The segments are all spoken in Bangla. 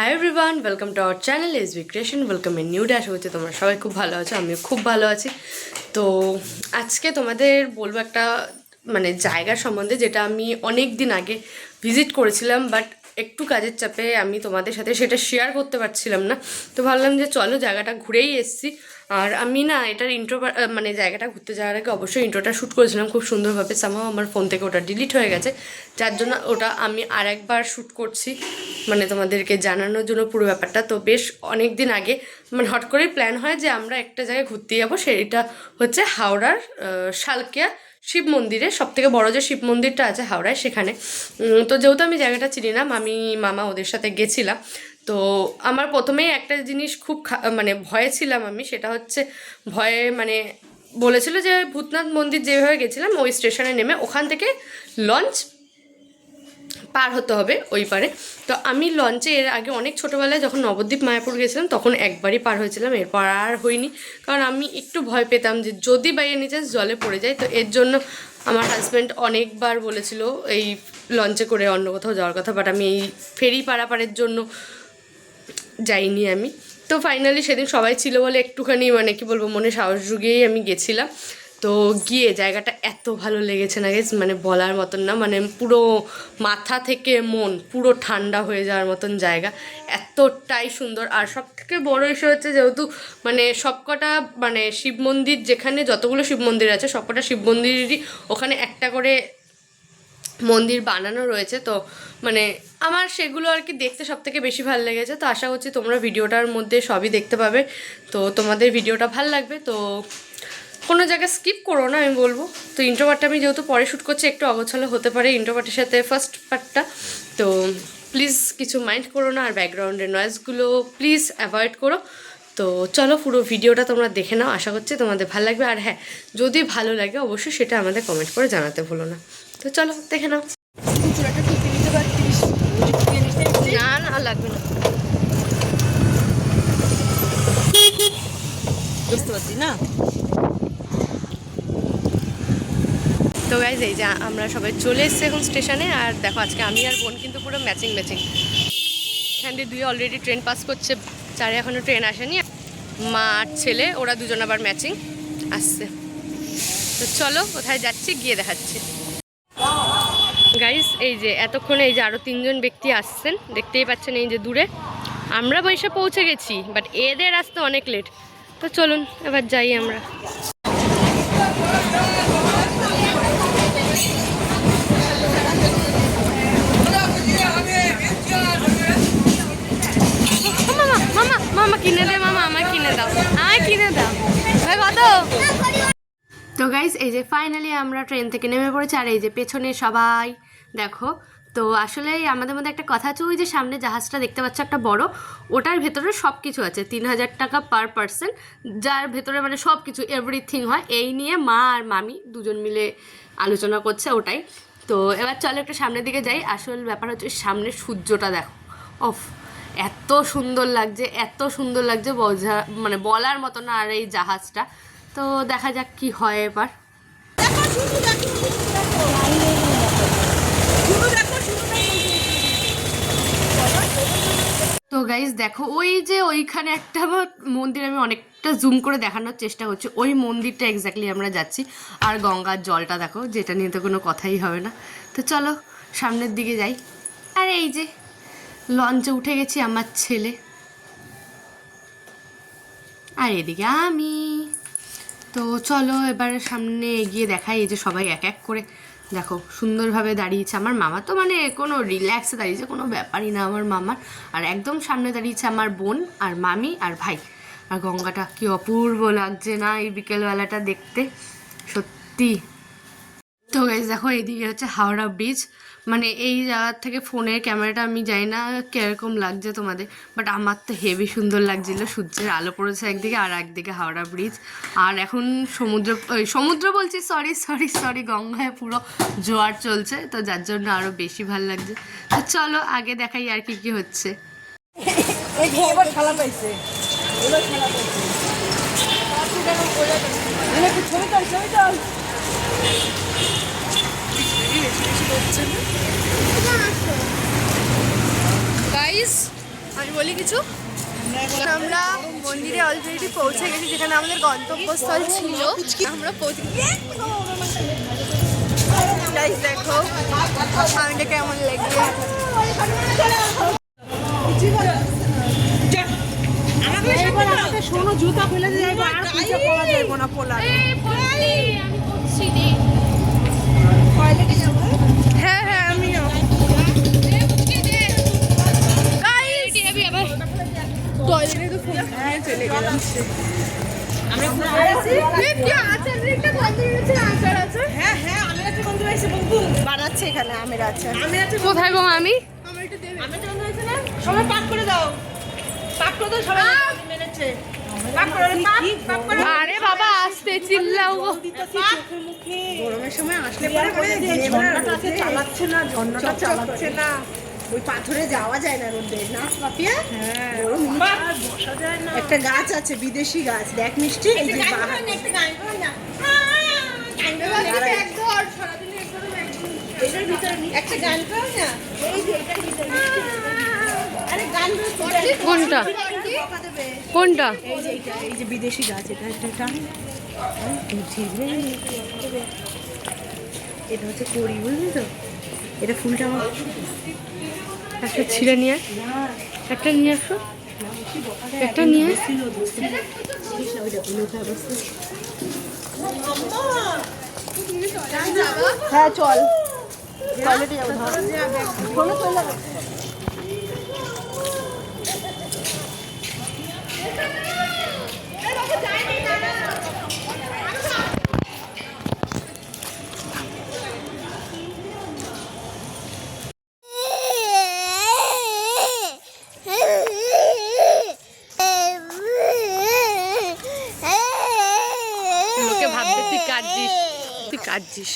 High everyone, welcome to our channel SB Creation. Welcome a new day. আশা করছি তোমরা সবাই খুব ভালো আছো, আমিও খুব ভালো আছি। তো আজকে তোমাদের বলবো একটা জায়গার সম্বন্ধে, যেটা আমি অনেক দিন আগে ভিজিট করেছিলাম, বাট একটু কাজের চাপে আমি তোমাদের সাথে সেটা শেয়ার করতে পারছিলাম না। তো ভাবলাম যে চলো জায়গাটা ঘুরেই এসছি। আর আমি না এটার ইন্ট্রো জায়গাটা ঘুরতে যাওয়ার আগে অবশ্যই ইন্ট্রোটা শ্যুট করেছিলাম খুব সুন্দরভাবে। সামহাও আমার ফোন থেকে ওটা ডিলিট হয়ে গেছে, যার জন্য ওটা আমি আর একবার শ্যুট করছি, তোমাদেরকে জানানোর জন্য পুরো ব্যাপারটা। তো বেশ অনেক দিন আগে হট করেই প্ল্যান হয় যে আমরা একটা জায়গায় ঘুরতে যাবো, সেটা হচ্ছে হাওড়ার শালকিয়া শিব মন্দিরে। সবথেকে বড় যে শিব মন্দিরটা আছে হাওড়ায়, সেখানে। তো যেহেতু আমি জায়গাটা চিনি না, আমি মামা ওদের সাথে গেছিলাম। তো আমার প্রথমেই একটা জিনিস খুব ভয়ে ছিলাম আমি, সেটা হচ্ছে ভয়ে বলেছিল যে ভূতনাথ মন্দির যেভাবে গেছিলাম ওই স্টেশনে নেমে ওখান থেকে লঞ্চ পার হতে হবে ওই পারে। তো আমি লঞ্চে এর আগে অনেক ছোটোবেলায় যখন নবদ্বীপ মায়াপুর গেছিলাম তখন একবারই পার হয়েছিলাম, এরপর আর হইনি। কারণ আমি একটু ভয় পেতাম যে যদি বাইরে নিচে জলে পড়ে যায়। তো এর জন্য আমার হাজব্যান্ড অনেকবার বলেছিল এই লঞ্চে করে অন্য কোথাও যাওয়ার কথা, বাট আমি এই ফেরি পারাপারের জন্য যাইনি আমি। তো ফাইনালি সেদিন সবাই ছিল বলে একটুখানি কি বলবো, মনে সাহস জুগিয়েই আমি গেছিলাম। তো গিয়ে জায়গাটা এত ভালো লেগেছে না গেছে, বলার মতন না। পুরো মাথা থেকে মন পুরো ঠান্ডা হয়ে যাওয়ার মতন জায়গা, এতটাই সুন্দর। আর সব থেকে বড়ো বিষয় হচ্ছে যেহেতু সবকটা শিব মন্দির, যেখানে যতগুলো শিব মন্দির আছে সবকটা শিব মন্দিরেরই ওখানে একটা করে মন্দির বানানো রয়েছে। তো আমার সেগুলো আর কি দেখতে সব থেকে বেশি ভালো লেগেছে। তো আশা করছি তোমরা ভিডিওটার মধ্যে সবই দেখতে পাবে, তো তোমাদের ভিডিওটা ভালো লাগবে। তো কোনো জায়গায় স্কিপ করো না আমি বলবো। তো ইন্ট্রো পার্টটা আমি যেহেতু পরে শ্যুট করছি, একটু অগোছালো হতে পারে ইন্ট্রো পার্টের সাথে ফার্স্ট পার্টটা। তো প্লিজ কিছু মাইন্ড করো না, আর ব্যাকগ্রাউন্ডের নয়েজগুলো প্লিজ অ্যাভয়েড করো। তো চলো পুরো ভিডিওটা তোমরা দেখে নাও, আশা করছি তোমাদের ভালো লাগবে। আর হ্যাঁ, যদি ভালো লাগে অবশ্যই সেটা আমাদের কমেন্ট করে জানাতে ভুলো না। তো চলো দেখে নাও। না না লাগবে না, বুঝতে পারছি না। তো গাইজ এই যে আমরা সবাই চলে এসেছি এখন স্টেশনে। আর দেখো আজকে আমি আর বোন কিন্তু পুরো ম্যাচিং। এখান দিয়ে 2 অলরেডি ট্রেন পাস করছে, 4 এখনও ট্রেন আসেনি। মা আর ছেলে ওরা দুজন আবার ম্যাচিং আসছে। তো চলো কোথায় যাচ্ছি গিয়ে দেখাচ্ছি। গাইজ এই যে এতক্ষণে এই যে আরও 3 জন ব্যক্তি আসছেন, দেখতেই পাচ্ছেন এই যে দূরে। আমরা বৈশা পৌঁছে গেছি, বাট এদের আসতে অনেক লেট। তো চলুন এবার যাই আমরা। মামা মামা কিনে দে, মামা আমায় কিনে দাও, আমায় কিনে দাও। কত? তো গাইজ এই যে ফাইনালি আমরা ট্রেন থেকে নেমে পড়েছি। আর এই যে পেছনে সবাই দেখো। তো আসলে আমাদের মধ্যে একটা কথা আছে, ওই যে সামনে জাহাজটা দেখতে পাচ্ছ একটা বড়, ওটার ভেতরে সব কিছু আছে। 3000 টাকা পার পার্সন, যার ভেতরে সব কিছু এভরিথিং হয়। এই নিয়ে মা আর মামি দুজন মিলে আলোচনা করছে ওটাই। তো এবার চলো একটু সামনের দিকে যাই। আসল ব্যাপার হচ্ছে সামনের সূর্যটা দেখো, অফ এত সুন্দর লাগছে, এত সুন্দর লাগছে বোঝা বলার মতো না। আর এই জাহাজটা তো দেখা যাক কি হয় এবার। তো গাইজ দেখো ওই যে ওইখানে একটা মন্দির, আমি অনেকটা জুম করে দেখানোর চেষ্টা করছি, ওই মন্দিরটা এক্স্যাক্টলি আমরা যাচ্ছি। আর গঙ্গার জলটা দেখো, যেটা নিয়ে তো কোনো কথাই হবে না। তো চলো সামনের দিকে যাই। আর এই যে লঞ্চে উঠে গেছি আমার ছেলে, আর এদিকে আমি। তো চলো এবার সামনে এগিয়ে দেখাই। এই যে সবাই এক এক করে দেখো সুন্দরভাবে দাঁড়িয়েছে। আমার মামা তো কোনো রিল্যাক্সে দাঁড়িয়েছে, কোনো ব্যাপারই না আমার মামার। আর একদম সামনে দাঁড়িয়েছে আমার বোন আর মামি আর ভাই। আর গঙ্গাটা কি অপূর্ব লাগছে না এই বিকেলবেলাটা দেখতে, সত্যি। তো গাইজ দেখো এইদিকে হচ্ছে হাওড়া ব্রিজ। এই জায়গার থেকে ফোনের ক্যামেরাটা আমি জানি না কীরকম লাগছে তোমাদের, বাট আমার তো হেভি সুন্দর লাগছিল। সূর্যের আলো পড়েছে একদিকে, আর একদিকে হাওড়া ব্রিজ। আর এখন সমুদ্র বলছি, সরি গঙ্গায় পুরো জোয়ার চলছে, তো যার জন্য আরও বেশি ভালো লাগছে। তো চলো আগে দেখাই আর কি কি হচ্ছে। গাইস আমি বলি কিছু। আমরা মন্দিরে অলরেডি পৌঁছে গেছি, যেখানে আমাদের গন্তব্যস্থল ছিল। আমরা পৌঁছে দেখো সামনেটা কেমন লাগছে। শোনো, জুতা ফেলে দিয়ে যাইবো, আর কিছু পাওয়া যাইবো না পোলা। হ্যাঁ হ্যাঁ আমিও। টয়লেটে তো ফোন চলে গেলাম। হ্যাঁ হ্যাঁ, আমের আচার বন্ধু হয়েছে, বন্ধু বানাচ্ছে এখানে আমের আচার। কোথায় গো আমি? আমের বন্ধু হয়েছে না, সবাই পাক করে দাও, পাক করে দাও সবাই। মেরেছে পাক করে, পাক করে। আরে বাবা আস্তে চিল্লাও গো। গরমের সময় আসলে পরে ঝর্ণাটা চালাচ্ছে না, ঝর্ণাটা চালাচ্ছে না, ওই পাথরে যাওয়া যায় না রোদে না পাপিয়া। হ্যাঁ, বসা যায় না। একটা গাছ আছে, বিদেশি গাছ, দেখ মিষ্টি, এই যে বাহার একটা গান কর না। এটার ভিতরে একটা গান কর না, এই যে এটার ভিতরে। আরে গান কোনটা কোনটা? এই যে এটা, এই যে বিদেশি গাছ, এটা এটা এটা হচ্ছে কড়ি, বুঝলি তো? এটা ফুলটা আমার একটা ছিঁড়ে নিয়ে একটা নিয়ে আসো, একটা নিয়ে। হ্যাঁ চল, টয়লেটে যাবো। চলো চলে লোকে ভাববে তুই কাঁদছিস, তুই কাঁদছিস।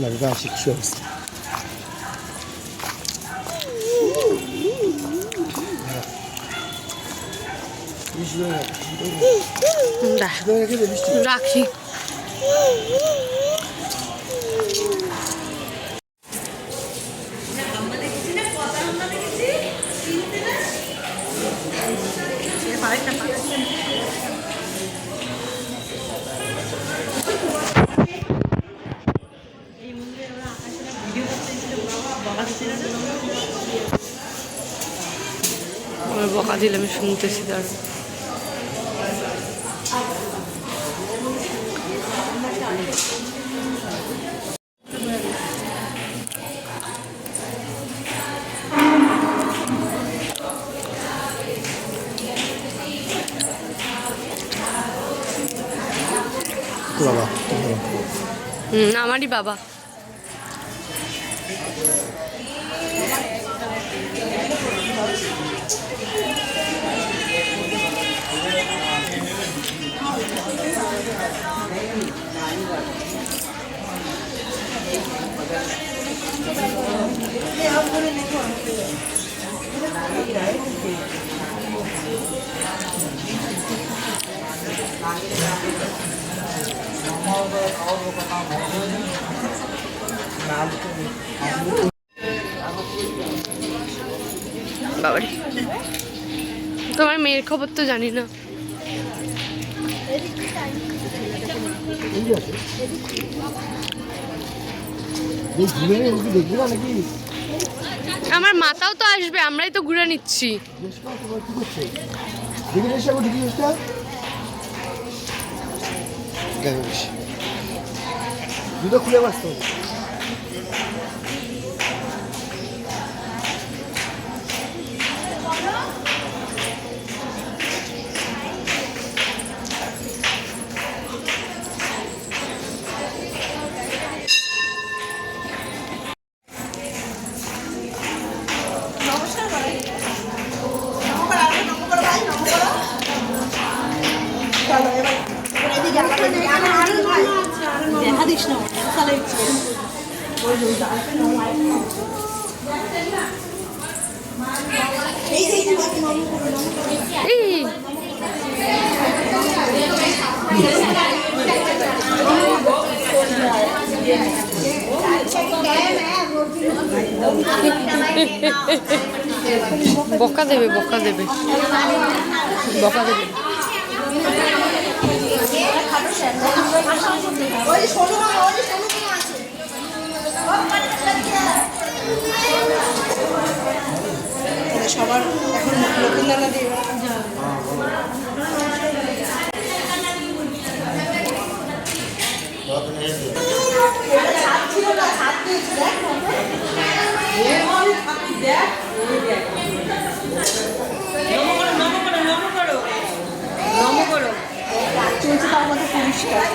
Narwazik sióstr. রাখি। আমার বকা দিলে আমি শুনতেছি দাঁড়া। বাবা আমারই বাবা। বাবারে, তোমার মেয়ের খবর তো জানি না। আমার মাতাও তো আসবে, আমরাই তো ঘুরে নিচ্ছি। দুটো খুলে বাঁচতে দেখা দিস না তাহলে এই বকা দেবে বকা দেবে বকা দেবে। সবার এখন লক্ষ্মীদানা দিয়ে চলছে তার মধ্যে পরিষ্কার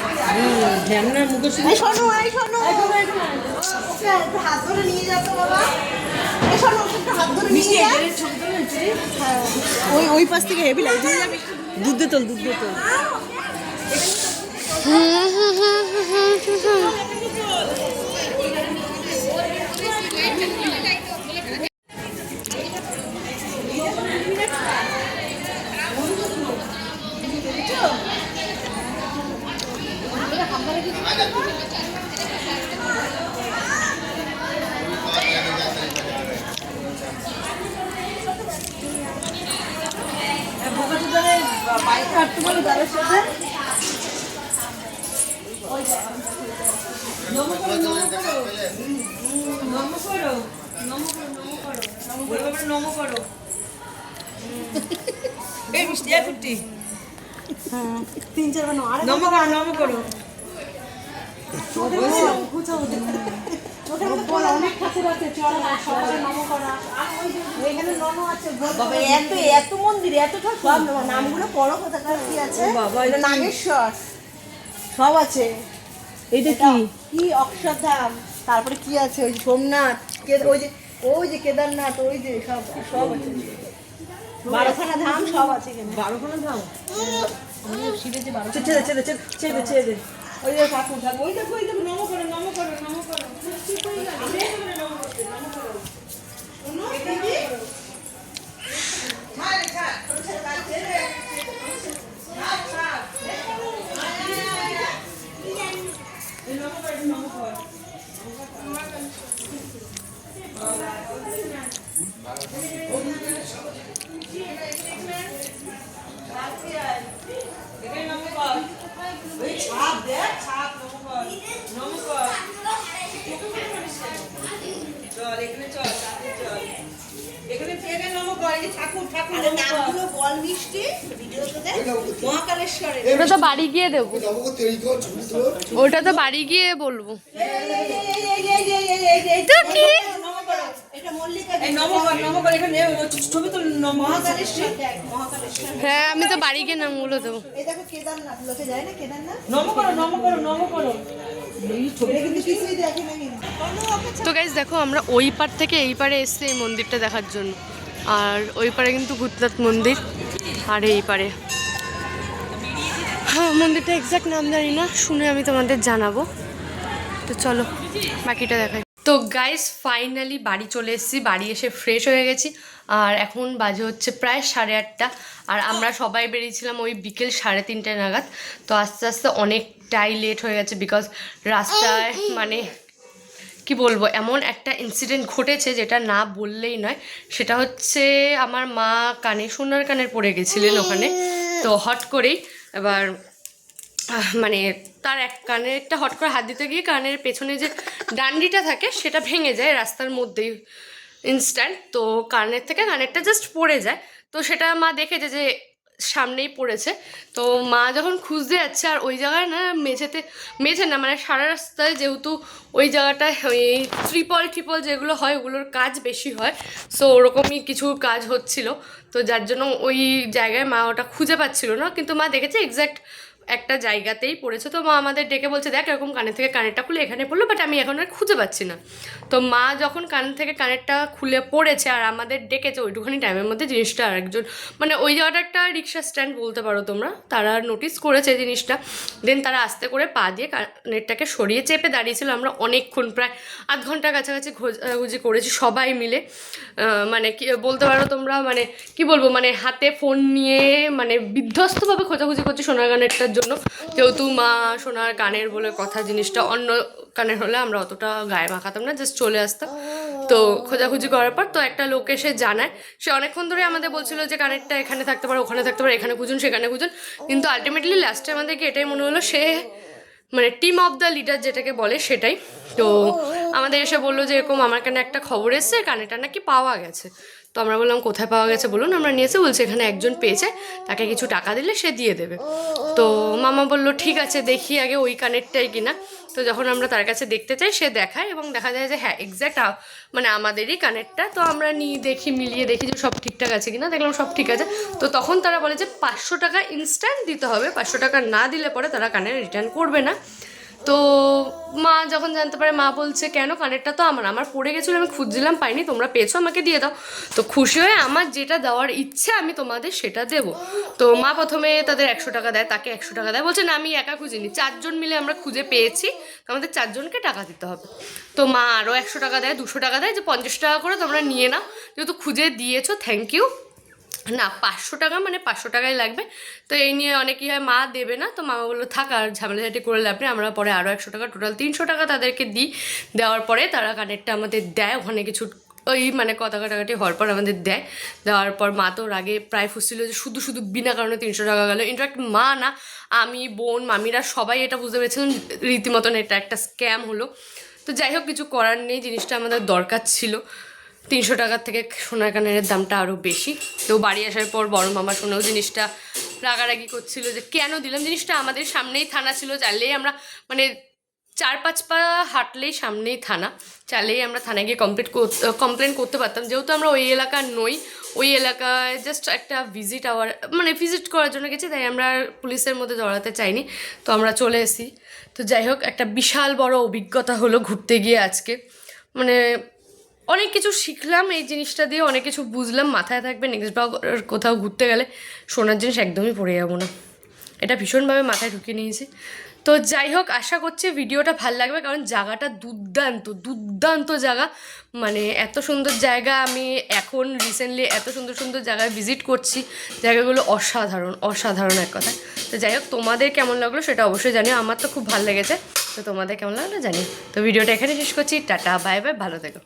শোনো হাত ধরে নিয়ে যাও তো বাবা, শোনো হাত ধরে নিয়ে যাও। ওই পাশ থেকে হেভি লাগে, দুধ দে তোল বাইক কাটতে বলো তাদের সাথে। তিন চারবার নম করো অনেক ঠাকুর আছে, এত মন্দির এত ঠাকুর, নামগুলো পড়ো কোথাকার কি আছে, নাগেশ্বর সব আছে। এটা কি অক্ষরধাম, তারপরে কি আছে ওই সোমনাথ, ওই যে কেদারনাথ, ওই যে সব আছে, 12খানা ধাম সব আছে এখানে। 12খানা ধাম শিবের যে 12 ছেড়ে ওই যে ঠাকুর ওই দেখো নম করো ওটা তো বাড়ি গিয়ে দেবো, ওটা তো বাড়ি গিয়ে বলবো। হ্যাঁ আমি তো বাড়ি গিয়ে নামগুলো দেবো। তো গাইস দেখো আমরা ওই পার থেকে এই পারে এসছি এই মন্দিরটা দেখার জন্য, আর ওই পারে কিন্তু ভূতনাথ মন্দির, আর এই পারে হ্যাঁ মন্দিরটা এক্সাক্ট নাম জানি না, শুনে আমি তোমাদের জানাবো। তো চলো বাকিটা দেখাই। তো গাইস ফাইনালি বাড়ি চলে এসেছি, বাড়ি এসে ফ্রেশ হয়ে গেছি, আর এখন বাজে হচ্ছে প্রায় 8:30, আর আমরা সবাই বেরিয়েছিলাম ওই বিকেল 3:30 নাগাদ। তো আস্তে আস্তে অনেকটাই লেট হয়ে গেছে, বিকজ রাস্তায় মানে কি বলবো এমন একটা ইনসিডেন্ট ঘটেছে যেটা না বললেই নয়। সেটা হচ্ছে আমার মা সোনার কানের পড়ে গেছিলেন ওখানে, তো হট করেই এবার মানে তার এক কানের একটা হট করে হাত দিতে গিয়ে কানের পেছনে যে ডান্ডিটা থাকে সেটা ভেঙে যায় রাস্তার মধ্যেই ইনস্ট্যান্ট। তো কানেরটা জাস্ট পড়ে যায়, তো সেটা মা দেখেছে যে সামনেই পড়েছে। তো মা যখন খুঁজতে যাচ্ছে, আর ওই জায়গায় না মেঝে না মানে সারা রাস্তায় যেহেতু ওই জায়গাটায় ওই ট্রিপল যেগুলো হয় ওগুলোর কাজ বেশি হয়, সো ওরকমই কিছু কাজ হচ্ছিল। তো যার জন্য ওই জায়গায় মা ওটা খুঁজে পাচ্ছিল না, কিন্তু মা দেখেছে এক্স্যাক্ট একটা জায়গাতেই পড়েছে। তো মা আমাদের ডেকে বলছে দেখ এরকম কানের থেকে কানেরটা খুলে এখানে পড়লো, বাট আমি এখন আর খুঁজে পাচ্ছি না। তো মা যখন কান থেকে কানেরটা খুলে পড়েছে আর আমাদের ডেকেছে, ওইটুখানি টাইমের মধ্যে জিনিসটা আরেকজন, মানে ওই জায়গাটা একটা রিক্সা স্ট্যান্ড বলতে পারো তোমরা, তারা নোটিস করেছে জিনিসটা। দেন তারা আস্তে করে পা দিয়ে কানেরটাকে সরিয়ে চেপে দাঁড়িয়েছিল। আমরা অনেকক্ষণ প্রায় আধ ঘন্টার কাছাকাছি খোঁজাখুঁজি করেছি সবাই মিলে। মানে কি বলতে পারো তোমরা, মানে কি বলবো, মানে হাতে ফোন নিয়ে মানে বিধ্বস্তভাবে খোঁজাখুঁজি করছি সোনার কানেরটার জন্য। যেহেতু মা সোনার কানের বলে কথা, জিনিসটা অন্য কানের হলে আমরা অতটা গায়ে মাখাতাম না, জাস্ট চলে আসতাম। তো খোঁজাখুঁজি করার পর তো একটা লোক এসে জানায়, সে অনেকক্ষণ ধরে আমাদের বলছিল যে কানেরটা এখানে থাকতে পারে, ওখানে থাকতে পারে, এখানে খুঁজুন সেখানে খুঁজুন, কিন্তু আলটিমেটলি লাস্টে আমাদেরকে এটাই মনে হলো সে মানে টিম অফ দ্য লিডার যেটাকে বলে সেটাই। তো আমাদের এসে বললো যে এরকম আমার কানে একটা খবর এসছে, কানেরটা নাকি পাওয়া গেছে। তো আমরা বললাম কোথায় পাওয়া গেছে বলুন, আমরা নিয়েছে, বলছে এখানে একজন পেয়েছে, তাকে কিছু টাকা দিলে সে দিয়ে দেবে। তো মামা বললো ঠিক আছে দেখি আগে ওই কানেরটাই কিনা। তো যখন আমরা তার কাছে দেখতে চাই, সে দেখায় এবং দেখা যায় যে হ্যাঁ এক্স্যাক্ট মানে আমাদেরই কানেরটা। তো আমরা দেখি, মিলিয়ে দেখি যে সব ঠিকঠাক আছে কিনা, দেখলাম সব ঠিক আছে। তো তখন তারা বলে যে 500 টাকা ইনস্ট্যান্ট দিতে হবে, 500 টাকা না দিলে পরে তারা কানের রিটার্ন করবে না। তো মা যখন জানতে পারে, মা বলছে কেন, কানেরটা তো আমার পড়ে গেছিলো, আমি খুঁজছিলাম পাইনি, তোমরা পেয়েছো আমাকে দিয়ে দাও। তো খুশি হয়ে আমার যেটা দেওয়ার ইচ্ছে আমি তোমাদের সেটা দেবো। তো মা প্রথমে তাদের 100 টাকা দেয়, তাকে 100 টাকা দেয়, বলছে না আমি একা খুঁজিনি, 4 জন মিলে আমরা খুঁজে পেয়েছি, আমাদের 4 জনকে টাকা দিতে হবে। তো মা আরও 100 টাকা দেয়, 200 টাকা দেয়, যে 50 টাকা করে তোমরা নিয়ে নাও, যেহেতু খুঁজে দিয়েছো থ্যাংক ইউ। না 500 টাকা মানে 500 টাকাই লাগবে। তো এই নিয়ে অনেকই হয় মা দেবে না, তো মামা বললো থাক আর ঝামেলাঝাটি করে লাভ নেই, আমরা পরে আরও 100 টাকা, টোটাল 300 টাকা তাদেরকে দিই। দেওয়ার পরে তারা কানেরটা আমাদের দেয়, ওখানে কিছু ওই মানে কথা কাটাকাটি হওয়ার পর আমাদের দেয়। দেওয়ার পর মা তো আগে প্রায় ফুসছিল যে শুধু শুধু বিনা কারণে 300 টাকা গেলো। ইনফ্যাক্ট মা না, আমি, বোন, মামিরা সবাই এটা বুঝতে পেরেছিলাম রীতিমতন এটা একটা স্ক্যাম হলো। তো যাই হোক কিছু করার নেই, জিনিসটা আমাদের দরকার ছিল। 300 টাকার থেকে সোনার কানের দামটা আরও বেশি। তো বাড়ি আসার পর বড় মামা শুনেও জিনিসটা রাগারাগি করছিল যে কেন দিলাম। জিনিসটা আমাদের সামনেই থানা ছিল, চাইলেই আমরা মানে 4-5 পা হাঁটলেই সামনেই থানা, চাইলেই আমরা থানায় গিয়ে কমপ্লেন করতে পারতাম। যেহেতু আমরা ওই এলাকার নই, ওই এলাকায় জাস্ট একটা ভিজিট করার জন্য গেছি, তাই আমরা পুলিশের মধ্যে জড়াতে চাইনি, তো আমরা চলে এসেছি। তো যাই হোক একটা বিশাল বড় অভিজ্ঞতা হলো ঘুরতে গিয়ে আজকে, মানে অনেক কিছু শিখলাম এই জিনিসটা দিয়ে, অনেক কিছু বুঝলাম, মাথায় থাকবে নেক্সট বার কোথাও ঘুরতে গেলে সোনার জিনিস একদমই পরে যাবো না, এটা ভীষণভাবে মাথায় ঢুকিয়ে নিয়েছি। তো যাই হোক আশা করছি ভিডিওটা ভালো লাগবে, কারণ জায়গাটা দুর্দান্ত দুর্দান্ত জায়গা, মানে এত সুন্দর জায়গা আমি এখন রিসেন্টলি এত সুন্দর সুন্দর জায়গায় ভিজিট করছি, জায়গাগুলো অসাধারণ অসাধারণ এক কথা। তো যাই হোক তোমাদের কেমন লাগলো সেটা অবশ্যই জানিও, আমার তো খুব ভালো লেগেছে, তো তোমাদের কেমন লাগলো জানিও। তো ভিডিওটা এখানে শেষ করছি, টাটা বাই বাই, ভালো থেকো।